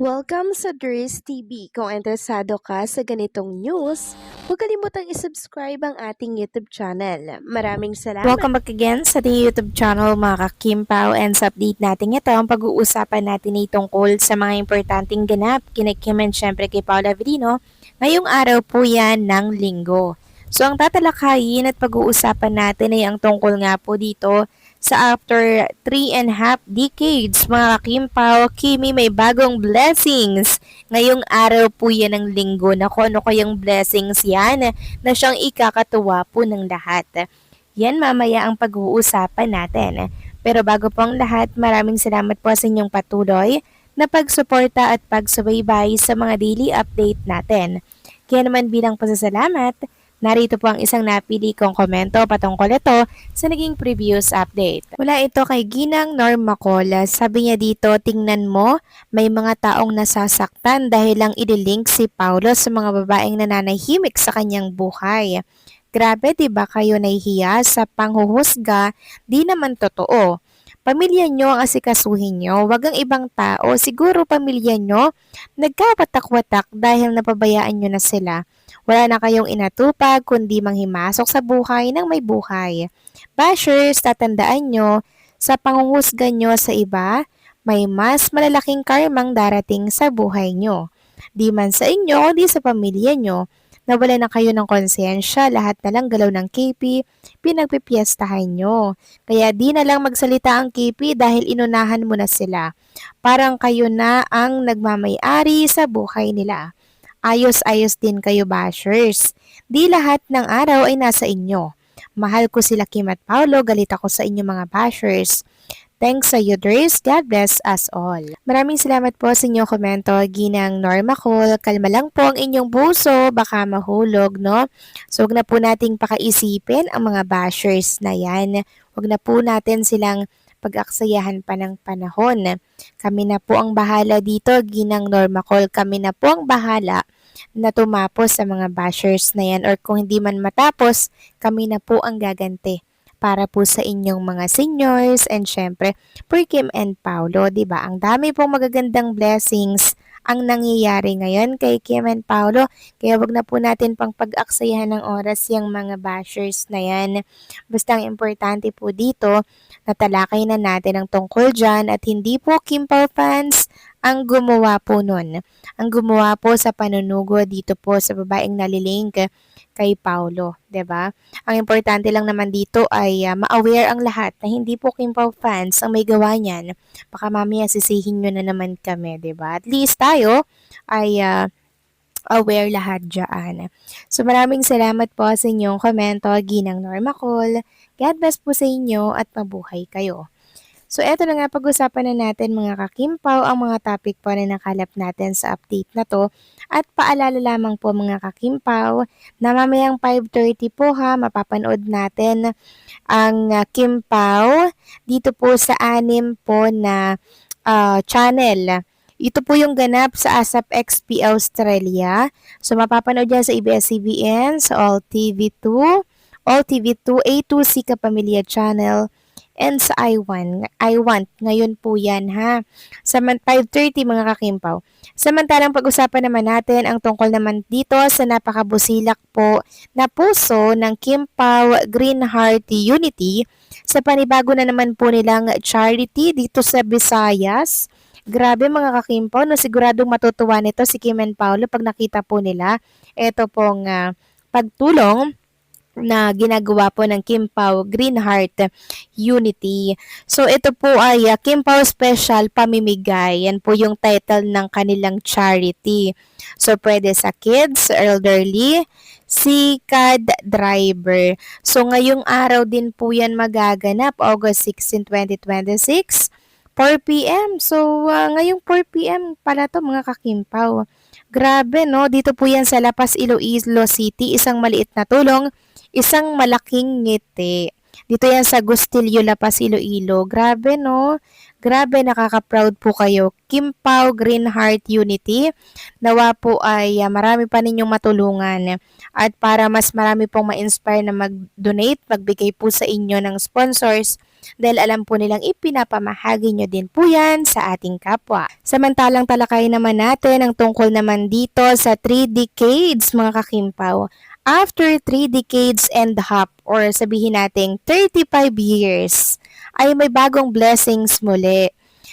Welcome sa Dries TV. Kung interesado ka sa ganitong news, huwag kalimutang isubscribe ang ating YouTube channel. Maraming salamat! Welcome back again sa ating YouTube channel mga ka-Kimpaw, and sa update natin ito, ang pag-uusapan natin ay tungkol sa mga importanteng ganap kina Kim and syempre kay Paula Avellino ngayong araw po yan ng linggo. So ang tatalakayin at pag-uusapan natin ay ang tungkol nga po dito sa after 3.5 decades mga ka-Kimpaw, Kimi may bagong blessings. Ngayong araw po yan ng linggo. Naku, ano kayang blessings yan na siyang ikakatuwa po ng lahat. Yan mamaya ang pag-uusapan natin. Pero bago po ang lahat, maraming salamat po sa inyong patuloy na pagsuporta at pagsubaybay sa mga daily update natin. Kaya naman bilang pasasalamat, narito po ang isang napili kong komento patungkol ito sa naging previous update. Mula ito kay Ginang Norma Cola. Sabi niya dito, tingnan mo, may mga taong nasasaktan dahil lang ililink si Paulo sa mga babaeng nananahimik sa kanyang buhay. Grabe, di ba kayo nahihiya sa panghuhusga? Di naman totoo. Pamilya nyo ang asikasuhin nyo, wag ang ibang tao. Siguro pamilya nyo, nagkawatak-watak dahil napabayaan nyo na sila. Wala na kayong inatupag kundi manghimasok sa buhay ng may buhay. Bashers, tatandaan nyo, sa panghuhusga nyo sa iba, may mas malalaking karmang darating sa buhay nyo. Di man sa inyo, di sa pamilya nyo. Nawala na kayo ng konsensya, lahat na lang galaw ng KP, pinagpipiestahan nyo. Kaya di na lang magsalita ang KP dahil inunahan mo na sila. Parang kayo na ang nagmamay-ari sa buhay nila. Ayos-ayos din kayo bashers. Di lahat ng araw ay nasa inyo. Mahal ko sila Kim at Paolo, galit ako sa inyo mga bashers. Thanks sa you, Dries. God bless us all. Maraming salamat po sa inyong komento, Ginang Norma Cole. Kalma lang po ang inyong puso, baka mahulog, no? So, huwag na po nating pakaisipin ang mga bashers na yan. Huwag na po natin silang pag-aksayahan pa ng panahon. Kami na po ang bahala dito, Ginang Norma Cole. Kami na po ang bahala na tumapos sa mga bashers na yan, or kung hindi man matapos, kami na po ang gaganti para po sa inyong mga seniors and syempre for Kim and Paolo, 'di ba? Ang dami pong magagandang blessings ang nangyayari ngayon kay Kim and Paolo. Kaya wag na po natin pang pag-aksayahan ng oras yung mga bashers na yan. Basta ang importante po dito, natalakay na natin ang tungkol dyan at hindi po Kim Pao fans ang gumawa po nun. Ang gumawa po sa panunugo dito po sa babaeng nalilink kay Paulo, 'di ba? Ang importante lang naman dito ay ma-aware ang lahat na hindi po Kim Pao fans ang may gawa niyan. Baka mamaya sisihin nyo na naman kami, 'di ba? At least tayo ay aware lahat dyan. So maraming salamat po sa inyong komento, Ginang Norma Cole. God bless po sa inyo at mabuhay kayo. So eto na nga, pag-usapan na natin mga kakimpaw ang mga topic po na nakalap natin sa update na to. At paalala lamang po mga kakimpaw na mamayang 5:30 po mapapanood natin ang Kimpaw dito po sa 6 po na channel. Ito po yung ganap sa ASAP XP Australia. So mapapanood yan sa ABS-CBN, sa All TV2, A2C Kapamilya Channel, and sa I Want. Ngayon po yan 5:30 mga kakimpaw. Samantalang pag-usapan naman natin ang tungkol naman dito sa napakabusilak po na puso ng Kimpaw Green Heart Unity sa panibago na naman po nilang charity dito sa Visayas. Grabe mga kakimpaw, no, siguradong matutuwa nito si Kim and Paolo pag nakita po nila ito pong pagtulong na ginagawa po ng Kimpaw Green Heart Unity. So ito po ay Kimpaw Special Pamimigay. Yan po yung title ng kanilang charity. So pwede sa kids, elderly, sikad driver. So ngayong araw din po yan magaganap, August 16, 2026. 4 p.m. So, ngayong 4 p.m. pala to mga kakimpaw. Grabe, no? Dito po yan sa La Paz, Iloilo City. Isang maliit na tulong, isang malaking ngiti. Dito yan sa Gustillo, La Paz, Iloilo. Grabe, no? Grabe, nakaka-proud po kayo. Kimpaw Green Heart Unity. Nawa po ay marami pa ninyong matulungan. At para mas marami pong ma-inspire na mag-donate, magbigay po sa inyo ng sponsors, dahil alam po nilang ipinapamahagi nyo din po yan sa ating kapwa. Samantalang talakay naman natin ang tungkol naman dito sa 3 decades mga kakimpaw. After 3 decades and a half or sabihin nating 35 years ay may bagong blessings muli.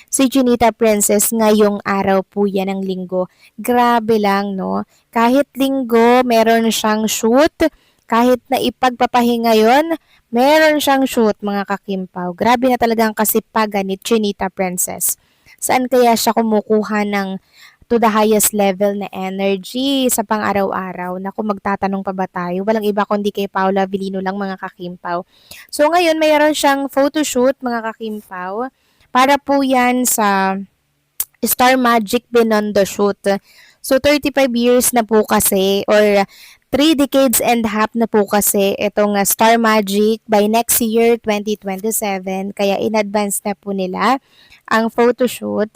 Si Chinita Princess ngayong araw po yan ng linggo. Grabe lang no. Kahit linggo meron siyang shoot. Kahit na ipagpapahinga yon, meron siyang shoot mga kakimpaw. Grabe na talagang kasipagan ni Chinita Princess. Saan kaya siya kumukuha ng to the highest level na energy sa pang-araw-araw? Naku, magtatanong pa ba tayo? Walang iba kundi kay Paula Avellino lang mga kakimpaw. So ngayon, mayroon siyang photoshoot mga kakimpaw. Para po yan sa Star Magic Binondo Shoot. So 35 years na po kasi or 3 decades and a half na po kasi itong Star Magic by next year 2027 kaya in advance na po nila ang photoshoot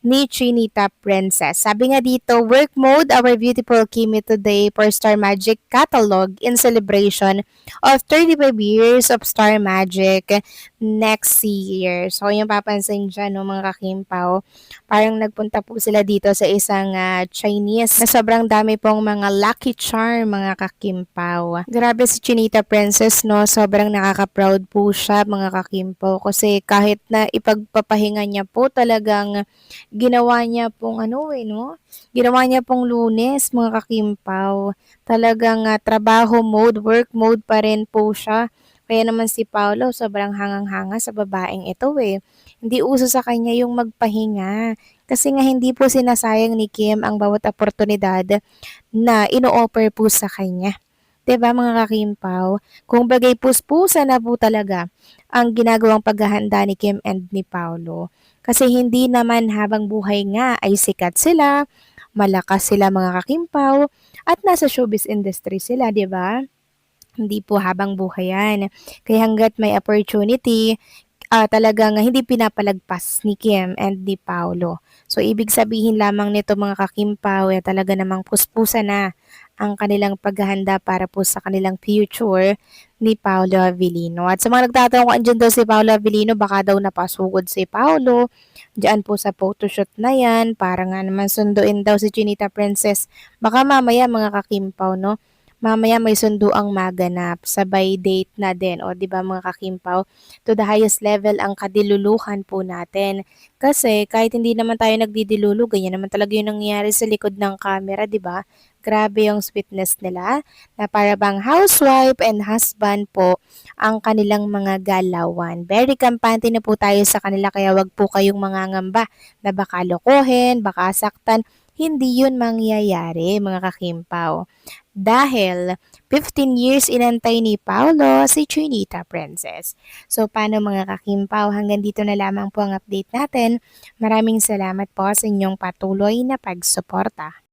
ni Chinita Princess. Sabi nga dito, work mode our beautiful Kimi today for Star Magic catalog in celebration of 35 years of Star Magic next year. So yung papansin dyan no, mga kakimpaw, parang nagpunta po sila dito sa isang Chinese na sobrang dami pong mga lucky charm mga kakimpaw. Grabe si Chinita Princess no, sobrang nakaka-proud po siya mga kakimpaw kasi kahit na ipagpapahinga niya po talagang ginawa niya pong ginawa niya pong Lunes mga kakimpaw. Talagang trabaho mode, work mode pa rin po siya. Kaya naman si Paolo sobrang hangang-hanga sa babaeng ito eh. Hindi uso sa kanya yung magpahinga. Kasi nga hindi po sinasayang ni Kim ang bawat oportunidad na ino-offer po sa kanya. 'Di ba mga kakimpaw? Kung bagay puspusa na po talaga ang ginagawang paghahanda ni Kim and ni Paolo. Kasi hindi naman habang buhay nga ay sikat sila, malakas sila mga kakimpaw, at nasa showbiz industry sila, 'di ba? Hindi po habang buhay yan. Kaya hanggat may opportunity, talagang hindi pinapalagpas ni Kim and ni Paolo. So, ibig sabihin lamang nito mga kakimpaw, talaga namang puspusa na ang kanilang paghahanda para po sa kanilang future ni Paolo Avellino. At sa mga nagtatanong kung andyan daw si Paolo Avellino, baka daw napasugod si Paolo. Diyan po sa photoshoot na yan, para nga naman sunduin daw si Chinita Princess. Baka mamaya mga kakimpaw, no? Mamaya may sundo ang maganap, sabay date na din, o di ba mga kakimpaw, to the highest level ang kadiluluhan po natin. Kasi kahit hindi naman tayo nagdidilulu, ganyan naman talaga yung nangyayari sa likod ng camera, di ba? Grabe yung sweetness nila, na para bang housewife and husband po ang kanilang mga galawan. Very kampante na po tayo sa kanila, kaya wag po kayong mangangamba na baka lokohin, baka saktan. Hindi yun mangyayari mga kakimpaw. Dahil 15 years inantay ni Paolo si Chinita Princess. So paano mga kakimpaw, hanggang dito na lamang po ang update natin. Maraming salamat po sa inyong patuloy na pagsuporta.